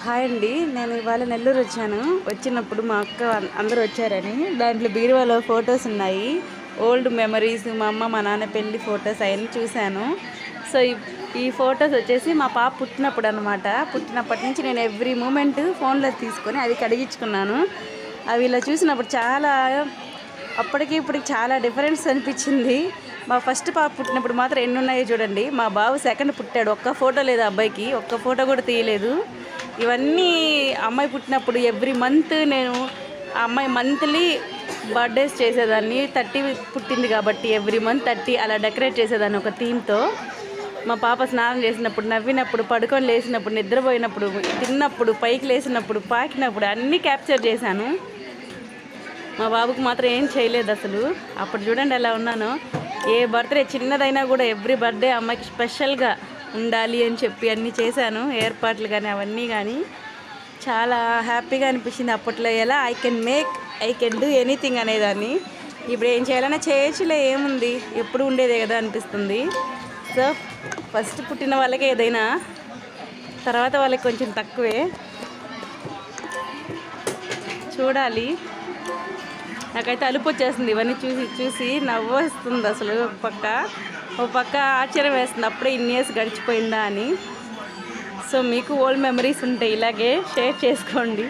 Hi అండి. నేను ఇవాళ నెల్లూరు వచ్చాను. వచ్చినప్పుడు మా అక్క అందరూ వచ్చారని దాంట్లో బీరువాలో ఫొటోస్ ఉన్నాయి. ఓల్డ్ మెమరీస్, మా అమ్మ మా నాన్న పెళ్ళి ఫొటోస్ అవన్నీ చూశాను. సో ఈ ఫొటోస్ వచ్చేసి మా పాప పుట్టినప్పుడు అనమాట. పుట్టినప్పటి నుంచి నేను ఎవ్రీ మూమెంట్ ఫోన్లో తీసుకొని అవి కడిగించుకున్నాను. అవి ఇలా చూసినప్పుడు చాలా అప్పటికి ఇప్పటికి చాలా డిఫరెన్స్ అనిపించింది. మా ఫస్ట్ పాప పుట్టినప్పుడు మాత్రం ఎన్ని ఉన్నాయో చూడండి. మా బాబు సెకండ్ పుట్టాడు, ఒక్క ఫోటో లేదు అబ్బాయికి, ఒక్క ఫోటో కూడా తీయలేదు. ఇవన్నీ అమ్మాయి పుట్టినప్పుడు ఎవ్రీ మంత్ నేను ఆ అమ్మాయి మంత్లీ బర్త్డేస్ చేసేదాన్ని. 30 పుట్టింది కాబట్టి ఎవ్రీ మంత్ 30 అలా డెకరేట్ చేసేదాన్ని ఒక థీమ్తో. మా పాప స్నానం చేసినప్పుడు, నవ్వినప్పుడు, పడుకొని లేచినప్పుడు, నిద్రపోయినప్పుడు, తిన్నప్పుడు, పైకి లేచినప్పుడు, పాకినప్పుడు అన్నీ క్యాప్చర్ చేశాను. మా బాబుకి మాత్రం ఏం చేయలేదు అసలు. అప్పుడు చూడండి ఎలా ఉన్నానో. ఏ బర్త్డే చిన్నదైనా కూడా ఎవ్రీ బర్త్డే అమ్మాయికి స్పెషల్గా ఉండాలి అని చెప్పి అన్నీ చేశాను, ఏర్పాట్లు కానీ అవన్నీ కానీ. చాలా హ్యాపీగా అనిపించింది అప్పట్లో. ఎలా ఐ కెన్ డూ ఎనీథింగ్ అనేదాన్ని. ఇప్పుడు ఏం చేయాలన్నా చేయొచ్చులే, ఏముంది, ఎప్పుడు ఉండేదే కదా అనిపిస్తుంది. సో ఫస్ట్ పుట్టిన వాళ్ళకే ఏదైనా, తర్వాత వాళ్ళకి కొంచెం తక్కువే. చూడాలి. నాకైతే అలుపు వచ్చేస్తుంది ఇవన్నీ చూసి చూసి, నవ్వు వస్తుంది అసలు. ఒక పక్క ఆశ్చర్యం వేస్తుంది, అప్పుడే ఇన్ని ఇయర్స్ గడిచిపోయిందా అని. సో మీకు ఓల్డ్ మెమరీస్ ఉంటాయి, ఇలాగే షేర్ చేసుకోండి.